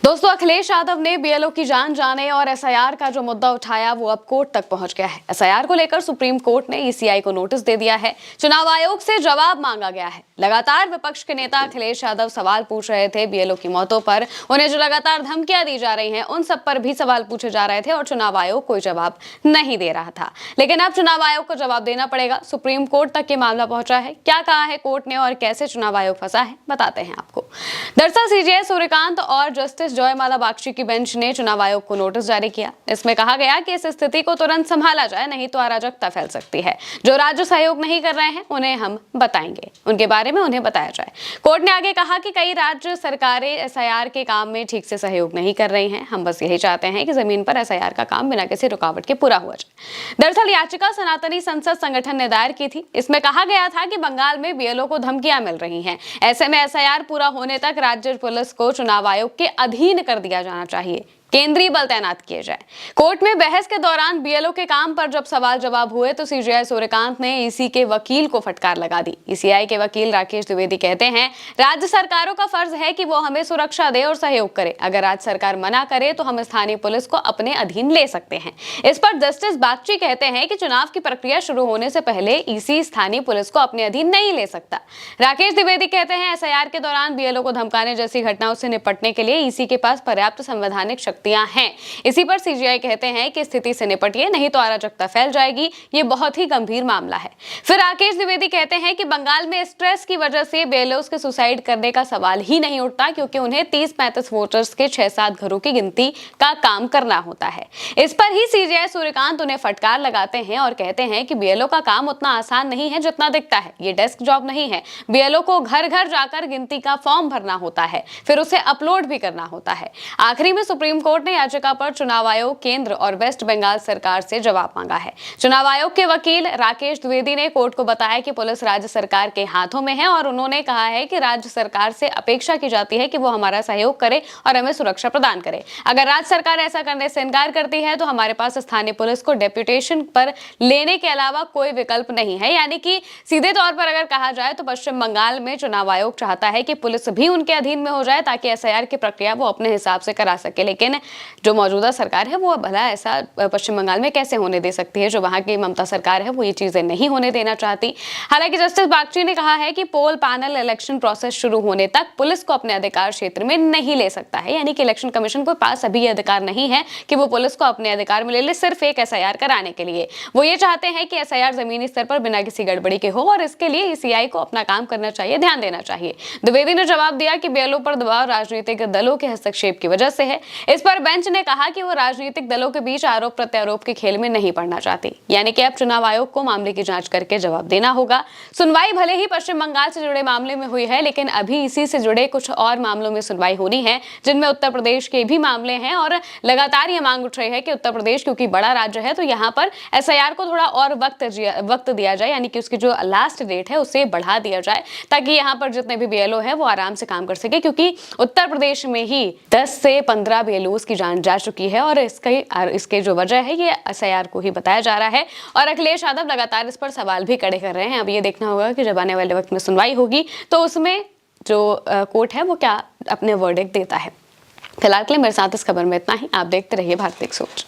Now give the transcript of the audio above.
दोस्तों, अखिलेश यादव ने बीएलओ की जान जाने और एसआईआर का जो मुद्दा उठाया वो अब कोर्ट तक पहुंच गया है। एसआईआर को लेकर सुप्रीम कोर्ट ने ईसीआई को नोटिस दे दिया है। चुनाव आयोग से जवाब मांगा गया है। लगातार विपक्ष के नेता अखिलेश यादव सवाल पूछ रहे थे बीएलओ की मौतों पर। उन्हें जो लगातार धमकियां दी जा रही हैं उन सब पर भी सवाल पूछे जा रहे थे और चुनाव आयोग कोई जवाब नहीं दे रहा था। लेकिन अब चुनाव आयोग को जवाब देना पड़ेगा। सुप्रीम कोर्ट तक ये मामला पहुंचा है। क्या कहा है कोर्ट ने और कैसे चुनाव आयोग फंसा है, बताते हैं आपको। दरअसल सीजेआई सूर्यकांत और जस्टिस जयमाला बागची की बेंच ने चुनाव आयोग को नोटिस जारी किया। इसमें कहा गया कि इस स्थिति को तुरंत संभाला जाए, नहीं तो अराजकता फैल सकती है। जो राज्य सहयोग नहीं कर रहे हैं उन्हें हम बताएंगे, उनके बारे में उन्हें बताया जाए। कोर्ट ने आगे कहा कि कई राज्य सरकारें एसआईआर के काम में ठीक से सहयोग नहीं कर रही हैं। हम बस यही चाहते हैं कि जमीन पर एसआईआर का काम बिना किसी रुकावट के पूरा हुआ जाए। दरअसल याचिका सनातनी संसद संगठन ने दायर की थी। इसमें कहा गया था कि बंगाल में बीएलओ को धमकियां मिल रही हैं। ऐसे में एसआईआर पूरा होने तक राज्य पुलिस को चुनाव आयोग के अधीन कर दिया जाना चाहिए, केंद्रीय बल तैनात किए जाए। कोर्ट में बहस के दौरान बीएलओ के काम पर जब सवाल जवाब हुए तो सीजेआई सूर्यकांत ने ईसी के वकील को फटकार लगा दी। ईसीआई के वकील राकेश द्विवेदी कहते हैं, राज्य सरकारों का फर्ज है कि वो हमें सुरक्षा दे और सहयोग करे। अगर राज्य सरकार मना करे तो हम स्थानीय पुलिस को अपने अधीन ले सकते हैं। इस पर जस्टिस बागची कहते हैं कि चुनाव की प्रक्रिया शुरू होने से पहले ईसी स्थानीय पुलिस को अपने अधीन नहीं ले सकता। राकेश द्विवेदी कहते हैं, एसआईआर के दौरान बीएलओ को धमकाने जैसी घटनाओं से निपटने के लिए ईसी के पास पर्याप्त संवैधानिक हैं। इसी पर सीजीआई कहते हैं कि स्थिति से निपटिए, नहीं तो अराजकता फैल जाएगी। ये बहुत ही गंभीर मामला है। फिर राकेश द्विवेदी कहते हैं कि बंगाल में स्ट्रेस की वजह से बीएलओस के सुसाइड करने का सवाल ही नहीं उठता, क्योंकि उन्हें 30-35 वोटर्स के 6-7 घरों की गिनती का काम करना होता है। इस पर ही सीजीआई सूर्यकांत उन्हें फटकार लगाते हैं और कहते हैं कि बीएलओ का काम उतना आसान नहीं है जितना दिखता है। ये डेस्क जॉब नहीं है। बीएलओ को घर घर जाकर गिनती का फॉर्म भरना होता है, फिर उसे अपलोड भी करना होता है। आखिरी में सुप्रीम कोर्ट ने याचिका पर चुनाव आयोग, केंद्र और वेस्ट बंगाल सरकार से जवाब मांगा है। चुनाव आयोग के वकील राकेश द्विवेदी ने कोर्ट को बताया कि पुलिस राज्य सरकार के हाथों में है और उन्होंने कहा है कि राज्य सरकार से अपेक्षा की जाती है कि वो हमारा सहयोग करे और हमें सुरक्षा प्रदान करे। अगर राज्य सरकार ऐसा करने से इनकार करती है तो हमारे पास स्थानीय पुलिस को डेप्यूटेशन पर लेने के अलावा कोई विकल्प नहीं है। यानी कि सीधे तौर पर अगर कहा जाए तो पश्चिम बंगाल में चुनाव आयोग चाहता है कि पुलिस भी उनके अधीन में हो जाए, ताकि एसआईआर की प्रक्रिया वो अपने हिसाब से करा सके। लेकिन जो मौजूदा सरकार है वो भला ऐसा पश्चिम बंगाल में कैसे होने दे सकती है? जो वहां की ममता सरकार है वो ये चीजें नहीं होने देना चाहती। हालांकि जस्टिस बागची ने कहा है कि पोल पैनल इलेक्शन प्रोसेस शुरू होने तक पुलिस को अपने अधिकार क्षेत्र में नहीं ले सकता है। यानी कि इलेक्शन कमीशन के पास अभी ये अधिकार नहीं है कि वो पुलिस को अपने अधिकार में ले ले, सिर्फ एक एसआईआर कराने के लिए। वो ये चाहते हैं कि एसआईआर जमीनी स्तर पर बिना किसी गड़बड़ी के हो और इसके लिए ईसीआई को अपना काम करना चाहिए, ध्यान देना चाहिए। द्विवेदी ने जवाब दिया कि बीएलओ पर दबाव राजनीतिक दलों के हस्तक्षेप की वजह से है। इस पर बेंच ने कहा कि वो राजनीतिक दलों के बीच आरोप प्रत्यारोप के खेल में नहीं पड़ना चाहती। यानी कि अब चुनाव आयोग को मामले की जांच करके जवाब देना होगा। सुनवाई भले ही पश्चिम बंगाल से जुड़े मामले में हुई है, लेकिन अभी इसी से जुड़े कुछ और मामलों में सुनवाई होनी है, जिनमें उत्तर प्रदेश के भी मामले हैं। और लगातार ये मांग उठ रही है कि उत्तर प्रदेश क्योंकि बड़ा राज्य है तो यहाँ पर एसआईआर को थोड़ा और वक्त दिया जाए, यानी कि उसकी जो लास्ट डेट है उसे बढ़ा दिया जाए, ताकि यहाँ पर जितने भी बीएलओ है वो आराम से काम कर सके। क्योंकि उत्तर प्रदेश में ही 10 से 15 बीएलओस की जान जा चुकी है और इसके जो वजह है ये एसआईआर को ही बताया जा रहा है। और अखिलेश यादव लगातार इस पर सवाल भी खड़े कर रहे हैं। अब ये देखना होगा कि जब आने वाले वक्त में सुनवाई होगी तो उसमें जो कोर्ट है वो क्या अपने वर्डिक्ट देता है। फिलहाल के लिए मेरे साथ इस खबर में इतना ही। आप देखते रहिए भारत एक सोच।